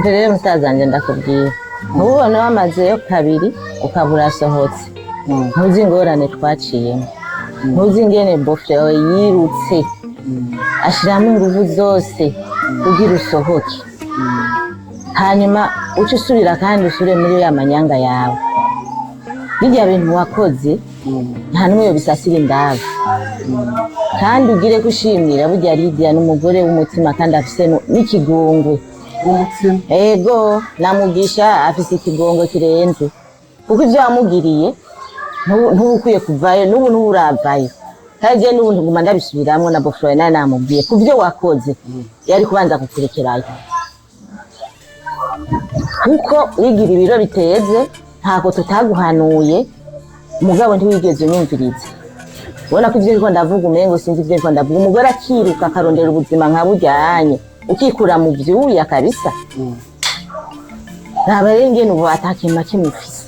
rero musazanje ndakubwira ntubone wamazeyo kabiri ukabura sohotse ntuzi ingorane twaciyemo ntuzi ingene bofre yawe yirutse ashiramo inguvu zose kugira usohoke hanyuma uce usubira kandi usure muri ya manyanga yawe birya bintu wakoze nta n'umwe yobisasira indabo kandi ugire kushimira burya Lydia n'umugore w'umutima kandi afise n'ikigongwe ego na Mugisha afise ikigongwe kirenze kuko ivyo wamugiriye ntukwiye kuvayo n'ubu nturavayo kandi je n'ubu nguma ndabisubiramwo na bofre naye namubwiye kuvyo wakoze yari kubanza kukurekerayo kuko wigira ibiro biteze ntako tutaguhanuye mugabo ntiwigeze unyumviriza ubona ko ivyo ndiko ndavuga umengo sinzi ivyo ndiko ndavuga umugore akiruka akarondera ubuzima nka buryanye ukikura mu vyuya kabisa naba rero ingene ubu atakintu kimufise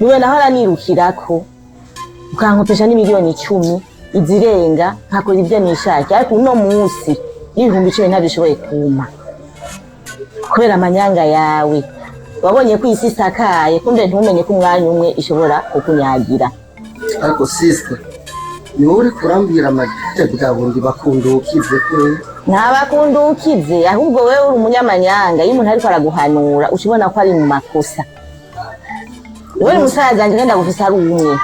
niwe nahora nirukirako ukankopesha n'imiliyoni 10 izirenga nkakora ivyo nishaka ariko uno munsi y'ibihumbi 10 ntabishoboye kuma kubera amanyanga yawe wabonye ko isi isakaye kumbe ntumenye ko umwanya umwe ishobora kukunyagira ariko sister ni wowe uri kurambwira amagite bwabundi bakundukize kure ntabakundukize ahubwo wewe uri umunyamanyanga iyo umuntu ariko araguhanura ushobona ko ari mu makosa wewe musaza nje ngenda gufisa ari umwe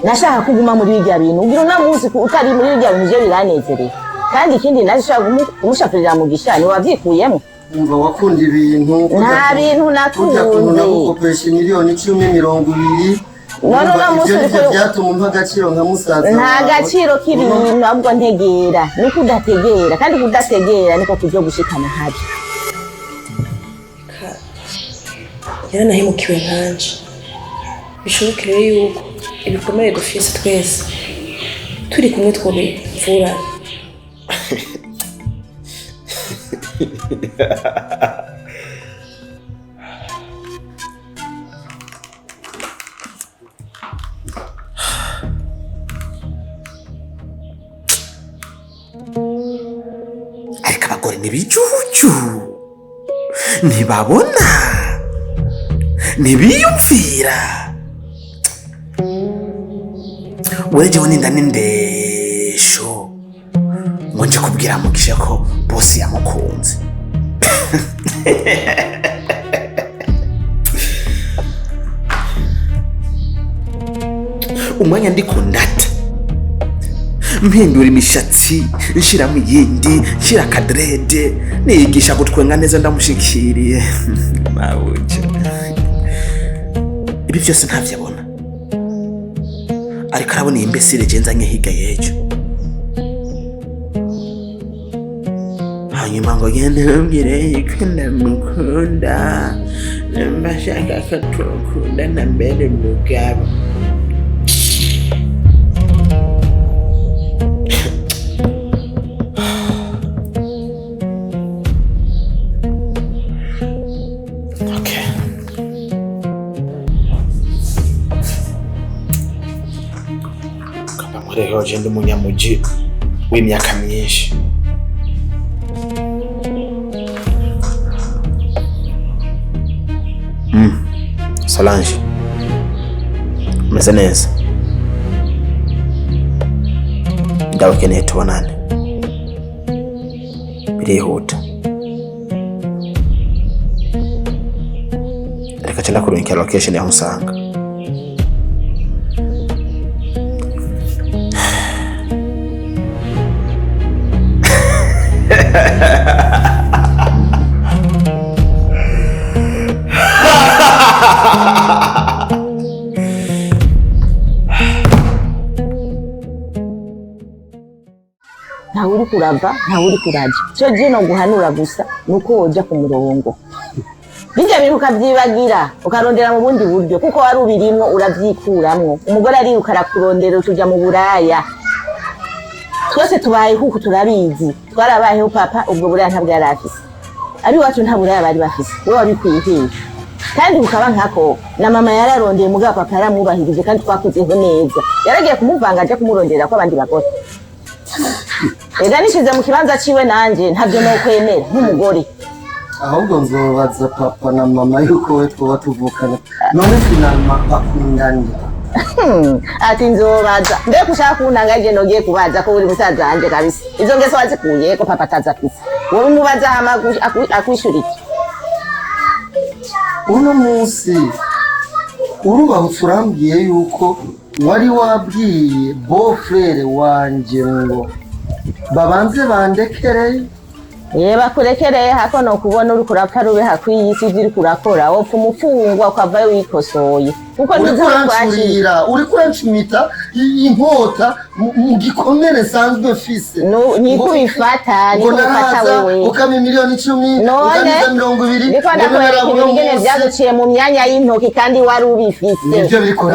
nashaka kuguma muri bijya bintu ugira una munsi utari muri bijya bintu je biranezereye kandi ikindi nashaka umushafirira Mugisha ni wavyikuyemo umva wakunda ibintu nta bintu nakunze nakukopesha miliyoni 10 none uramusi uriko byatuma umpa agaciro nka musaza nta gaciro k'ibintu ahubwo ntegera niko udategera kandi kudategera niko kujo gushikana habi yaranahemukiwe nkanje bishobokere yuko ibikomere dufise twese turi kumwe twobivura ariko abagore n'ibicucu ntibabona ntibiyumvira wejewe ninda n'indesho ngo nje kubwira Mugisha ko bosi yamukunze umwanya ndikundata mpindura imishatsi nshiramo iyindi nshira kadrede niyigisha gutwenga neza ndamushikiriye mawuje ibi byose ntavyabona ariko arabona imbesire genzanye higa yejo hanyuma ngo gende mbwire ko ndamukunda mbashaka ko tukunda na mbere mugabo Reho jende umunyamuji w'imyaka myinshi Solange umeze neza ndabakeneye tubonane birihuta reka cyenda kurunkira location yaho usanga ntawe uri kurava ntawe uri kuraja cyo gino guhanura gusa nuko woja ku murongo bijya bintu ukavyibagira ukarondera mu bundi buryo kuko wari ubirimwo uravyikuramwo umugore ari ukarakurondera tuja mu buraya twese tubaye huku turabizi twarabayeho papa ubwo buraya ntabwo yari afise ari wacu nta buraya bari bafise wowe wabikwiye hehe kandi ukaba nkako na mama yararondeye mugabo papa yaramwubahirije kandi twakuzeho neza yaragiye kumuvanga aje kumurondera ko abandi bagore ega nishize mu kibanza ciwe nanje ntavyo no kwemera nk'umugore ahubwo nzobaza papa na mama yuko we twoba tuvukana none finalma bakundanye ati nzobaza mbega ushaka kuntangaje nogiye kubaza ko uri musaza wanje kabisa izo ngeso wazikuye ko papa atazafise wowe mubaza hama akwishura iki uno munsi urubahutse urambwiye yuko wari wabwiye bofrere wanje ngo babanze bandekereye bakurekereye hako no kubona uri kurapfa rube hakwiye isi iri kurakora wopfa umufungwa ukavayo wikosoye kuko uri kuranshimita inkota mu gikomere sanzwe fise ni kubifata wewe ukame miliyoni 10 ukaniza 20 niko ndakwereka ibigene byaguciye mu myanya y'intoki kandi wari ubifise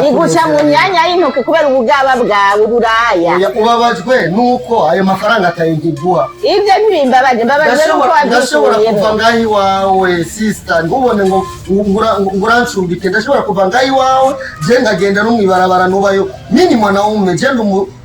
iguca mu myanya y'intoki kubera ubugaba bwawe buraya ubabajwe nuko ayo mafaranga atayigwa ibyo ntibimbabaje ndashobora kuva ngaho iwawe sister ngubone ngo ngurancumbike ndashobora kuva ngaho iwawe je nkagenda no mwibarabara nubayo nini mwanaume je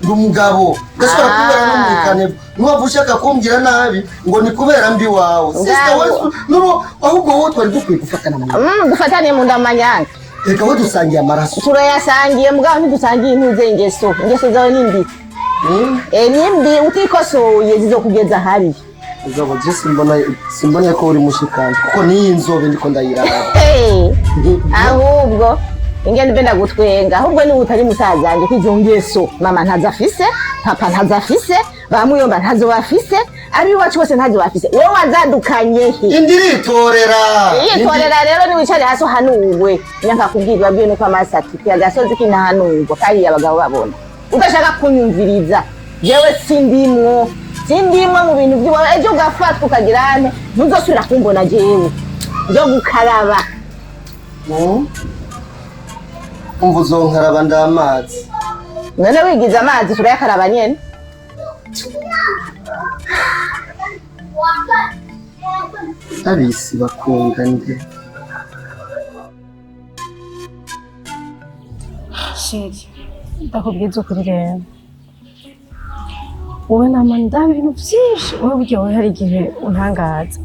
ndumugabo ndashobora kubera n'umwikane nuba ushaka kumbwira nabi ngo ni kubera mbi wawe sister wewe nubo ahubwo wowe twari dukwiye gufatana mu dufatane mu ndamanyanga reka we dusangiye amaraso turayasangiye mugabo ntidusangiye ingeso zawe nimbi nimbi utikosoye zizokugeza hari Zabo je simbona ko uri mushikanje kuko ni inzobe ndiko ndayiraba ahubwo ingene benda gutwenga ahubwo ni utari musazanje kwizongeso mama ntazafise papa ntazafise bamuyomba ntazo bafise ari wacu bose ntazo bafise wowe wazadukanye indiritorera rero ni wicare hasi hanurwe nyanka kubwirwa byo nuko amasati cyagasozi kinahanurwa kandi abagabo babona udashaka kunyumviriza jewe sindimwo mu bintu by'iwawe ejo ugafatwa ukagira ane ntuzosubira kumbona jewe byo gukaraba umva uzonkaraba ndamazi none wigize amazi turayakaraba nyene abisi bakunda nde sheri ndakubwiza ukuri rero wowe nama ndaba ibintu byinshi wowe burya wowe hari igihe untangaza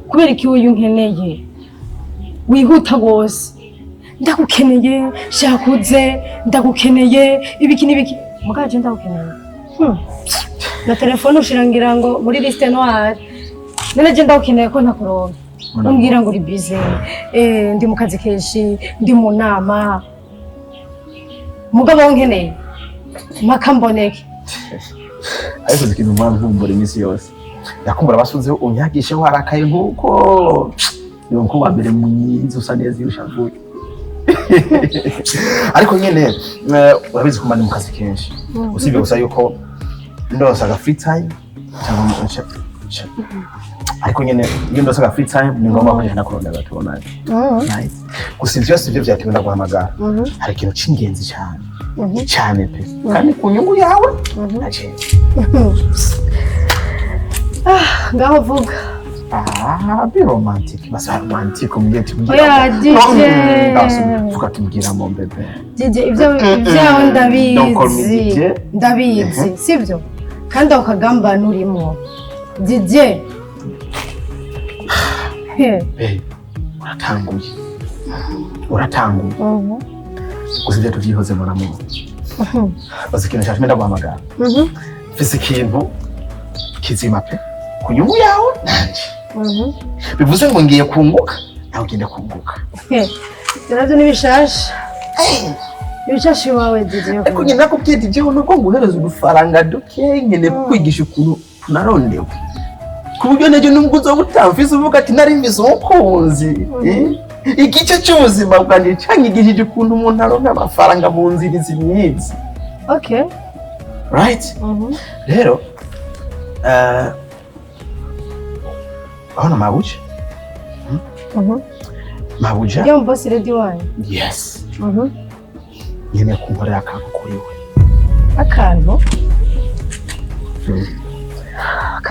kubera iki wowe unkeneye wihuta rwose ndagukeneye shakuze ndagukeneye ibiki n'ibiki mugaje ndagukeneye na telefone ushirangira ngo muri liste noire none je ndagukeneye ko ntakuronka umbwira ngo uri busy ndi mu kazi kenshi ndi mu nama mugabo nkeneye makamboneke ariko ikintu mwavumbura iminsi yose yakumbura basunze unyagishe warakaye nkuko yo nko wambere mwiza usa neza yushavuye ariko nyene urabizi kumana mu kazi kenshi usibye gusa yuko ndosaga free time cyangwa mu ariko nyene iyo ndosaga free time ni ngombwa ko njana kuronda gatubonanye nice gusa ivyo byose byatumye guhamagara hari ikintu c'ingenzi cyane cyane pe kandi ku nyungu yawe aje ngaho vuga bi romantic basa romantic umugeti oya DJ vuga tumbwira mo bebe DJ ibyo ndabizi sibyo kandi ukagamba nurimo DJ uratanguye gusa ibyo tuvyihoze mu namu bazi ikintu cyashimye ndaguhamagara mfise ikintu kizima pe ku nyungu yawe nanje bivuze ngo ngiye kunguka nawe ugende kunguka navyo nibishasha ibishasha wawe DJ ariko nyina ko byedi je nuko nguhereza udufaranga duke nyene kwigisha ukuntu tunarondewe ku buryo neje n'umuguzo butamfise uvuga ati nari mvise umukunzi igice cy'ubuzima bwanjye cyangigishije ukuntu umuntu aronka amafaranga mu nzira zimyiza okay right rero Ona mabuja mabuja yo boss ready one yes nyene kunkorera akantu kuri we akantu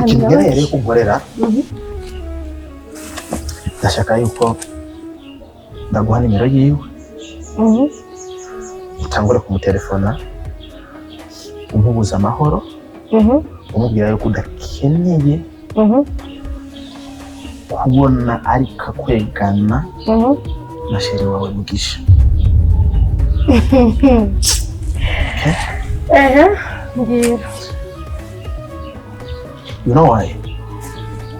nyene kunkorera ndashaka yuko ndaguha nimero yiwe utangure kumutelefona umubuza amahoro umubwira yuko udakeneye kubona ariko kwegana na sheri wawe Mugisha. Ngira. You know why?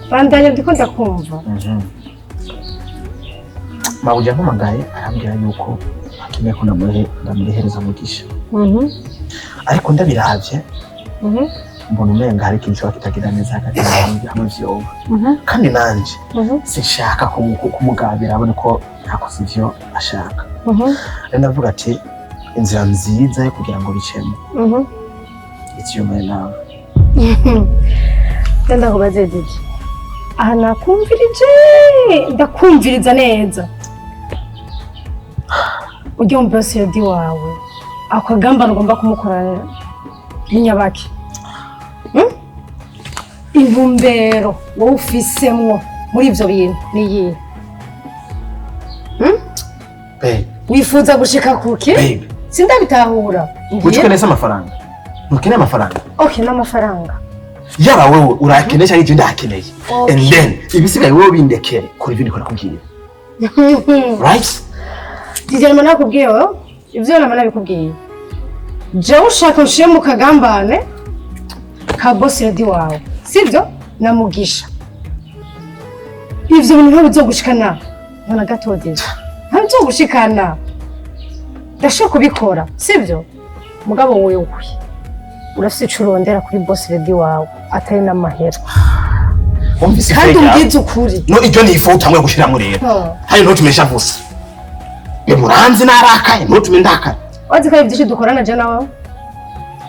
Bandanya ndiko ndakumva. Mabuja mpamagaye arambwira yuko akeneye ko ndamuhereza Mugisha. Ariko ndabiravye. Mbona umenga hari ikintu cyo kitagira neza hagati y'abantu hamwe vyoba. Kandi nanje sinshaka kumugabira abone ko ntakoze ivyo ashaka. Ndavuga ati inzira nziza yo kugira ngo bicemo. It's you my love. Ndenda kubaze diki. Aha nakumvirije, ndakumviriza neza. Ujya mu boss yadi wawe. Akagamba ngomba kumukorana n'inyabaki. Intumbero wowe ufisemwo muri ivyo bintu niyi. Babe. Wifuza gushika kuki? Babe. Sindabitahura. Ukeneye amafaranga. Ukeneye amafaranga. Okay, n'amafaranga. Yaba wewe urakeneye cyangwa icyo ndakeneye. And then ibisigaye wewe bindekere kuri ibindi ko nakubwiye. Right? Dijana mana kubwiye wowe? Ivyo namana bikubwiye. Je ushaka ushiye mu kagambane ka boss yadi wawe. Sivyo? Na Mugisha. Ivyo bintu ntabizogushikana. Nana gatodeje. Ntabizogushikana. Ndashaka kubikora, sivyo? Mugabo wewe urafise curondera kuri boss lady wawe atari n'amahera. Kandi umbwize ukuri. No icyo ni ifoto hamwe gushira muri rero. Hari no tumesha vusa. Muranzi narakaye no tumendaka. Wazi ko byinshi dukorana je nawe.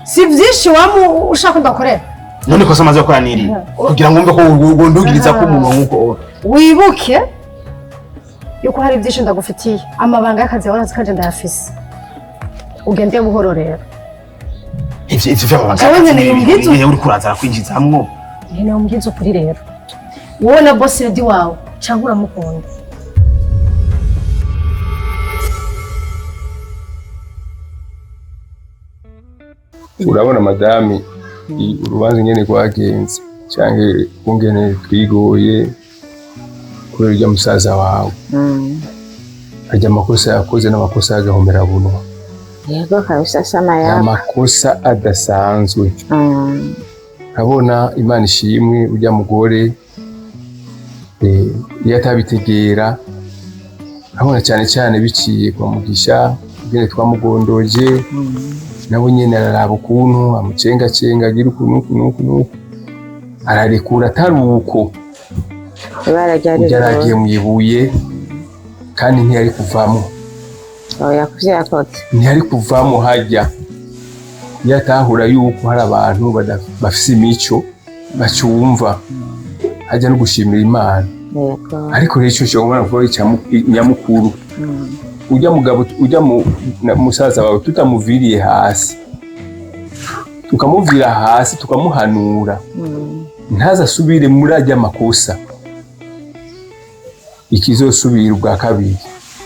Si byinshi wamu ushaka ndakorera. None ko samaze gukora niri. Kugira ngo umve ko ndugiriza ko umuntu nkuko. Wibuke yuko hari byinshi ndagufitiye. Amabanga y'akazi warazi kaje ndayafise. Ugende buhoro rero. Ivyo vy'amabanga uri kurazara kwinjiza hamwe. Nyene umgize ukuri rero. Wowe na boss lady wawe cyangwa uramukunda. Urabona madami urubanza nyene rwagenze cyangwa ungene twigoye kubera ujya musaza wawe. Ajya amakosa yakoze n'amakosa y'agahomera bunwa. Yego kabisa sama ya. Amakosa adasanzwe. Urabona Imana ishimwe ujya mugore iyo atabitegera. Urabona cyane cyane biciye kwa Mugisha ugene twamugondoje. Nabo nyene araraba ukuntu amucenga agira ukuntu ararekura ataruko yaragiye mu ibuye kandi ntiyari kuvamo. Oya kuvyakotse ntiyari kuvamo hajya yatahura yuko hari abantu bafise imico bacumva hajya no gushimira Imana. Ariko rero cyo cyangwa ko nyamukuru ujya mugabo ujya musaza wawe tutamuviriye hasi tukamuvira hasi tukamuhanura ntazasubire muri ajya makosa ikizosubira ubwa kabiri.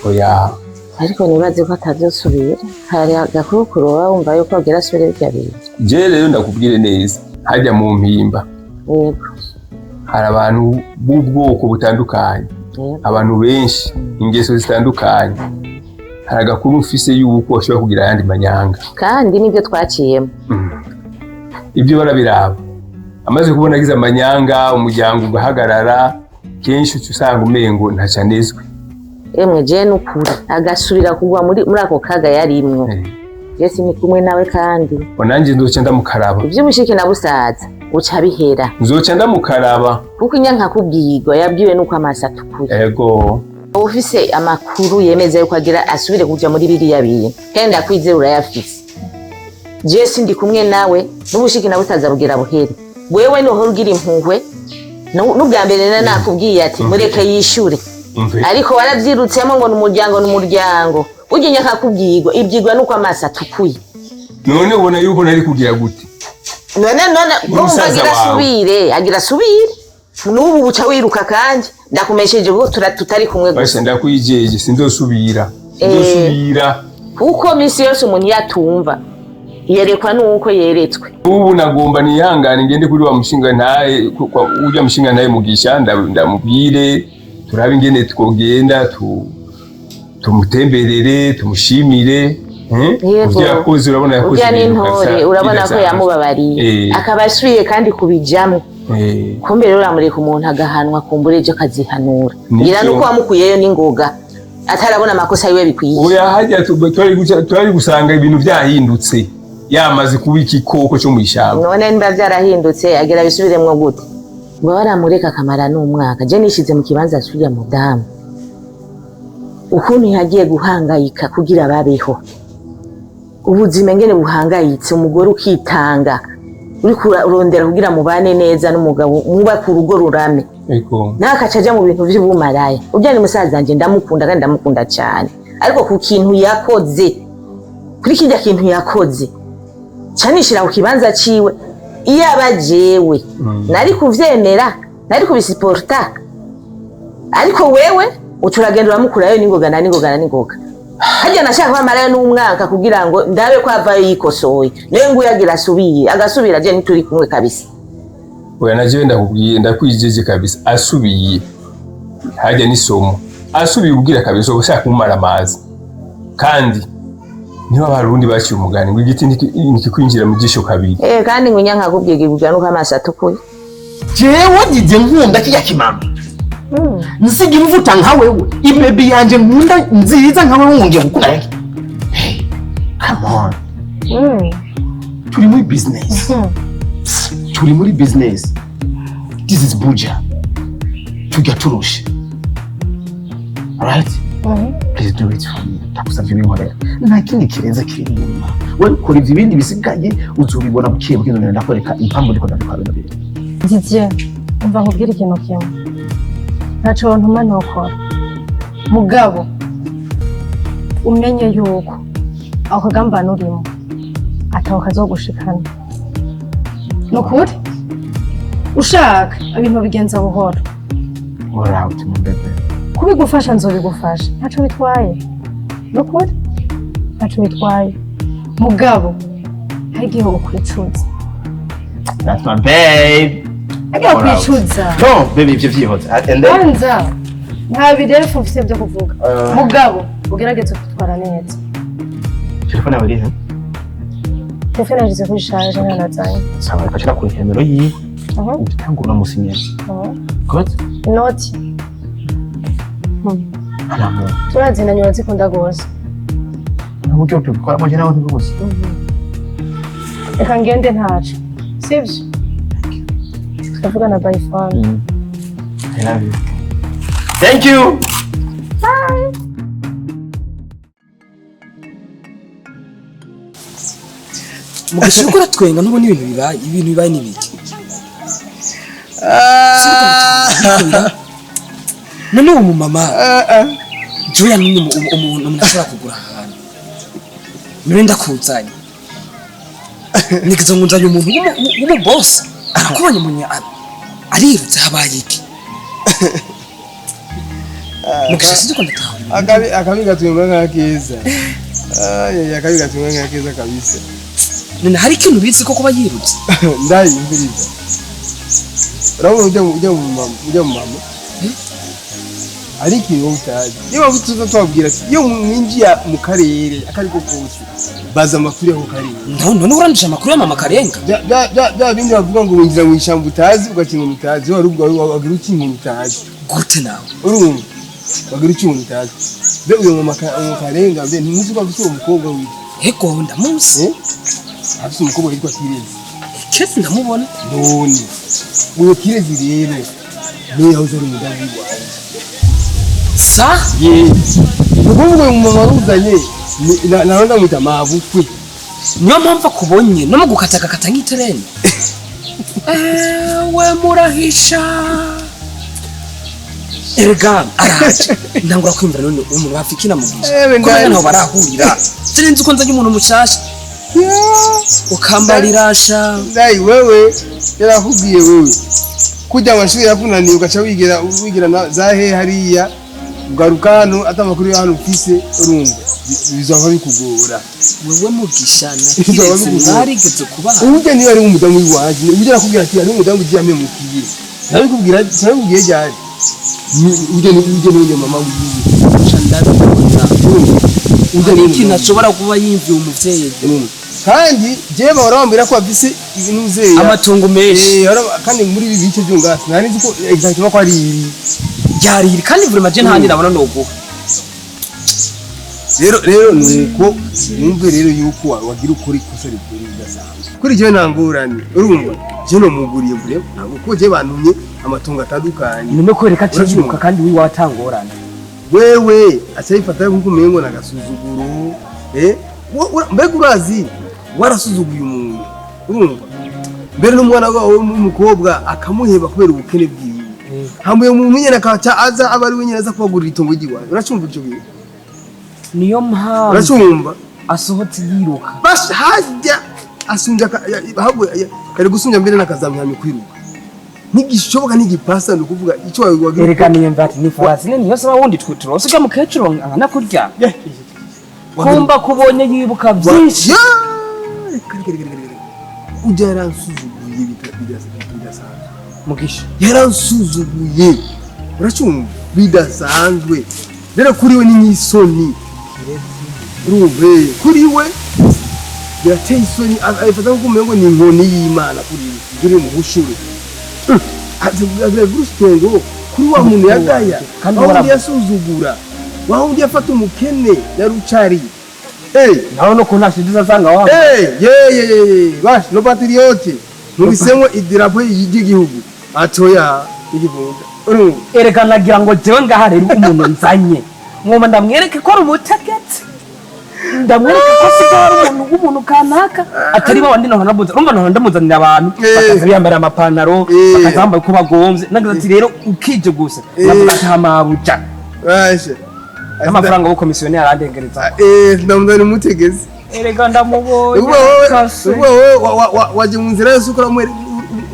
Oya ariko nibaze ko atazosubira hari agakurukuru wumva yuko agira asubire byabiri. Je rero ndakubwire neza hajya mu mpimba. Yego hari abantu b'ubwoko butandukanye. Abantu benshi ingeso zitandukanye. Hari agakuru mfise yuko ashobora kugira yandi manyanga kandi nibyo twaciyemo. Ibyo barabiraba amaze kubona agize amanyanga umuryango ugahagarara kenshi usanga umengo ntacanezwe. Emwe je n'ukuri agasubira kugwa muri ako kaga yarimwo. Yesi ni kumwe nawe kandi onanje ndoce ndamukaraba ivy'ubushike na busaza uca bihera. Nzoca ndamukaraba kuko inyanka kubwirwa yabwiwe nuko amasa tukuri. Ego ufise amakuru yemeza yuko agira asubire kuja muri biriya bintu kandi akwizera urayafise. Je sindi kumwe nawe n'ubushike na butaza rugera buhere. Wewe niho rugira impuhwe n'ubwa mbere nakubwiye ati mureke yishure. Ariko waravyirutsemo ngo n'umuryango uje nyaka kubwirwa ibyigwa nuko amasa tukuye. None ubona yuko nari kugira gute? None agira subire n'ubu buca wiruka kandi ndakumesheje ngo tutari kumwe gusa. Basi ndakwijeje sindosubira. Kuko misi yose umuntu yatumva yerekwa nuko yeretswe. Ubu nagomba nihangane ngende kuri wa mushinga ntaye ujya mushinga ntaye Mugisha ndamubwire turabe ingene twogenda tumutemberere tumushimire uvya yakoze urabona yakoze n'intore urabona ko yamubabariye akabasubiye kandi kubijamo kumbe rero uramureka umuntu agahanwa kumbure ejo kazihanura ngira nuko wamukuyeyo n'ingoga atarabona amakosa yiwe bikwiye oya hajya twari gusanga ibintu byahindutse yamaze kuba ikikoko cyo mu ishyamba none niba byarahindutse agera bisubiremwo gute ngo baramureka akamara n'umwaka je nishize mu kibanza cy'uriya mudamu ukuntu yagiye guhangayika kugira babeho ubuzima ngene buhangayitse umugore ukitanga uri kurondera kugira mubane neza n'umugabo mwubaka urugo rurame nakacaja mu bintu by'ubumaraya ubya ni musaza nje ndamukunda kandi ndamukunda cyane ariko ku kintu yakoze kuri kijya kintu yakoze canishira ku kibanza ciwe iyo abajewe nari kuvyemera nari kubisiporta ariko wewe uturagenda uramukurayo n'ingoga hajya nashaka kwamarayo n'umwaka kugira ngo ndabe ko avayo yikosoye niyo nguyagira agasubira je nituri kumwe kabisa oya naje ndakubwiye ndakwijeje kabisa asubiye hajya nisomo asubiye ubwira kabisa ushaka kumara amazi kandi niba barundi baciye umugani ngo igiti nikikwinjira mu gisho kabiri kandi ngunya nkakubwiye gubya nuko amaso atukuye jewe ngize nkunda kijya kimama nsigira uvuta nka wewe ibebi yanje nkunda nziza nka wewe ngiye gukunda yake come on turi muri business this is buja tujya turusha alright please do it for me takusavye binkorera nta kindi kirenze kiri inyuma wewe kora ibindi bisigaye uzubibona bukiye bw'inzira ndakwereka impamvu ndiko ndabikora nabiri Didier umva nkubwira ikintu kimwe ntaco ntuma nokora mugabo umenye yuko aho kagambana urimo ataho kazogushikana nukuri ushaka ibintu bigenza buhoro out mu bebe kubigufasha nzobigufasha ntaco bitwaye nukuri ntaco bitwaye mugabo hagiye ukwicuza that's my babe hagiye ukwicuza no baby ivyo vyihoze anza nta birefu mfise byo kuvuga mugabo ugerageze kutwara neza telefone yawe irihe telefone yagize kuri charge nanazanye sawa kachira ku nimero yiwe utangura musinyera good noti alamu turazina nyora zikunda gose n'uburyo tubikora mu jana wose bose reka ngende ntaco sivyo tuvugana by phone I love you thank you bye Mugisha ukora twenga ntubona ibintu bibaye n'ibiki none uwo mumama Julia ni umuntu ashobora kugura ahantu none ndakuzanye nikizo ngunzanye umuntu w'umuboss arakubonye munya arirutse habaye iki Mugisha sinzi ko ndataha akabi gatumwe nk'akeza akabi gatumwe nk'akeza kabisa none hari ikintu bizi ko kuba yirutse ndayimviriza urabona ujya mu mama ari ikintu utazi niba tuza twabwira ati iyo mwinjiye mu karere akariko kose baza amakuru y'ako karere none urandusha amakuru ya mama Karenga bya bindi bavuga ngo winjira mu ishyamba utazi ugakinga utazi wari wagira ukinga utazi gute nawe urumva wagira ukinga utazi be uyo mama Karenga be ntimuzi ko afite umukobwa wiwe ego ndamuzi afite umukobwa witwa Kirezi Kirezi ndamubona none uyo Kirezi rero niyo yahoze ari umudamu wawe sa ubwo mu mama ruzanye naho ndamwita mabukwe niyo mpamvu akubonye no mu gukatakakata nk'itereni we murahisha erega araje ndangura kwimvira none umuntu bafikina Mugisha ko naho barahurira sinzi uko nzanye umuntu mushasha ukambarirasha ndai wewe yarakubwiye wewe kujya amashuri yakunaniye ugaca wigira na zahe hariya ugaruka hano atamakuru ya hano ufise urumva bizaba bikugora. wewe Mugisha nakiretse mwarigeze kubana Uje niyo ari umudamu w'iwaje uje nakubwira ati ari umudamu ugiye amemukiye nabikubwira cyangwa ryari uje niyo mama wiwe ndabibona uje niki nashobora kuba yimviye umuvyeyi kandi je bahora bambwira ko afise ibintu uzeye amatungo menshi kandi muri ibi bice by'ungasi nari nzi ko exactement ko ari ryari kandi vraiment je ntandi ndabona noguha rero nuko numve rero yuko wagira ukuri kosa rikuri bidasanzwe kuri je nangurane urumva je no muguriye mbure ntabwo ko je bantumye amatungo atandukanye nime kwereka cibuka kandi wi watangorana wewe acayifata nkuko umengo nagasuzuguro mbega urazi warasuzuguye umuntu urumva mbere n'umwana wawe w'umukobwa akamuheba kubera ubukene bwiwe hamwe umuntu nyene akaca aza abari wenyene aza kubagurira itongo ry'iwawe uracumva icyo bintu niyo mpamvu uracumva asohotse yiruka bas hajya asunja kare gusunja mbere nakazamyamye kwiruka ntigishoboka ntigipasa no kuvuga icyo wawe wagira erekaniye mvati ni farasi nini yose bawundi twituro siga mukecuru angana kurya kumba kubonye yibuka byinshi ujya yaransuzuguye bidasanzwe Mugisha yaransuzuguye uracumva bidasanzwe rero kuri we ni nk'isoni urumve kuri we birateye isoni ayifata nkuko umengo ni inkoni y'Imana kuri we dore mu bushure azavuga itongo kuri wa muntu yagaya kandi yasuzugura wa wundi yafata umukene na rucari naho no kunashidiza sanga wa bash no patriote nubisemo idirapo y'igihugu atoya igivunda erekana gira ngo jewe ngahare umuntu nzanye ngoma ndamwereke ko ari umutegetse ndamwereke ko sigara umuntu kanaka atari ba wandi naho nabuza urumva naho ndamuzanira abantu bakaza biyambara amapantaro bakazamba ko bagomvye nagize ati rero ukije gusa navuga ati hamabuja bashe amafaranga yo komisione yarandengereza ndamuzana umutegeze erega ndamubonye waje mu nzira yose ukora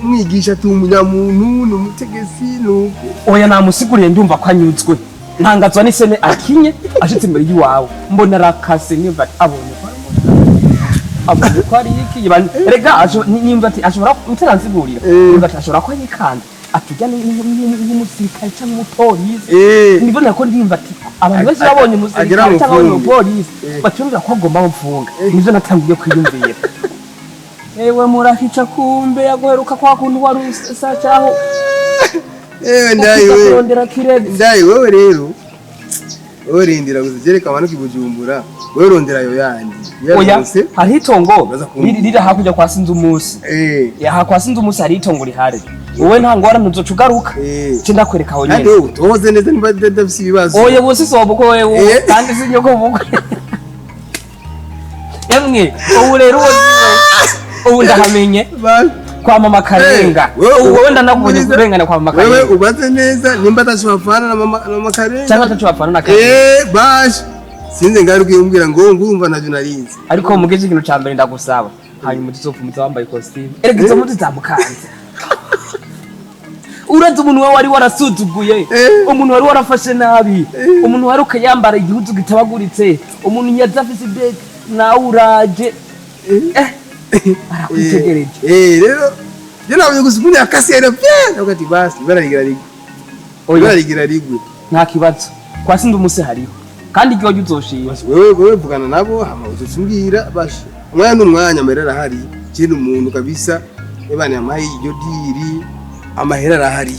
umwigisha ati umunyamuntu n'umutegesi nuko oya namusiguriye ndumva ko anyuzwe ntangazwa n'isene akinye ashitse imbere yiwawe mbona rakase nimba abonye ko ari iki erega nimba ati ashobora utaransigurira nimba ati ashobora ko yikanze atujya n'umusirikare cyangwa umupolisi nibona ko ndimba ati abantu bose babonye umusirikare cyangwa umupolisi batumvira ko agomba mfunga nivyo natangiye kwiyumvira ewe murahica kumbe yaguheruka kwa kuntu wari usacaho ndayi wewe rero wewe rindira gusereka abantu kibujumbura wewe rondera ayo yandi oya hari itongo riri hakurya kwa sinzi umunsi ya kwa sinzi umunsi hari itongo rihari wowe nta ngora ntuzoca ugaruka cyenda kwereka aho nyene utoze neza niba ndafise ibibazo oya bose sobo ko wewe kandi sinyoko bukwe yamwe ubu rero ubu ndahamenye kwa mama Karenga wowe ndanakubonye kurengana kwa mama Karenga wewe ubaze neza nimba atashobafana na mama Karenga cyangwa atashobafana na Karenga bash sinze ngarukiye umbwira ngo ngurumva navyo narinzi ariko mugeze ikintu ca mbere ndagusaba hanyuma tuzopfumutsa wambaye costume erega izo muti zamukanze uraza umuntu wari warasuzuguye umuntu wari warafashe nabi umuntu wari ukayambara igihuzu gitabaguritse umuntu yazafise bed na uraje arakwitegereje rero navuye gusukunya akasi yari pye ukati basi bararigira rigwe nta kibazo kwa sindi umuse hariho kandi igihe uzoshira wewe vugana nabo hama uzosumbira bashi umwanya n'umwanya amerera hari kintu umuntu kabisa ebane amaye iryo diri amahera arahari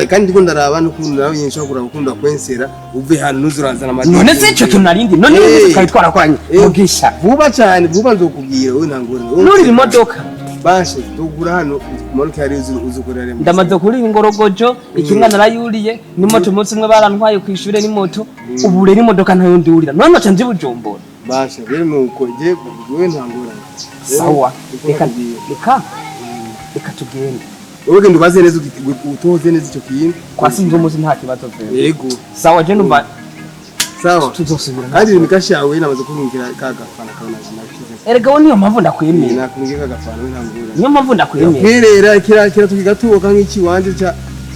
kandi ndiko ndaraba no kuntu nawe nyinshi akura gukunda kwensera uve hano nuzurazana amadi none se cyo tunarindi none kari twarakoranye Mugisha vuba cyane vuba nzokubwira wewe ntangore nuri imodoka bashe tugura hano kumanuka yari uzukorera ndamaze kuri ingorogojo ikingana narayuriye ni moto munsi mwe barantwaye kwishure ni moto ubu rero imodoka ntayo ndurira none naca nje bujombora bashe rero nuko je wewe ntangora sawa reka tugende wowe genda ubaze neza utoze neza icyo kintu kwa sinzi umunsi nta kibazo vyo yego sawa je numva sawa tuzosubira kandi imikashi yawe namaze kurungikira kagafana kabona nakize erega wo niyo mpamvu ndakwemera nakungiye kagafana we ntangura niyo mpamvu ndakwemera kwerera kira tukigatuka nk'iki wanje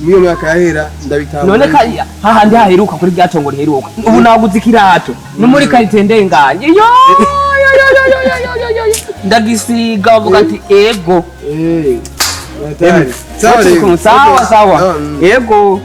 Mwiyo mwaka yahera ndabitanga. None ka hahandi haheruka kuri byatongo riheruka. Ubu naguze ikirato. No muri karitende nganye. Yo. Ndagisiga bavuga ati ego. Natari. Sawa. Sawa. Ego.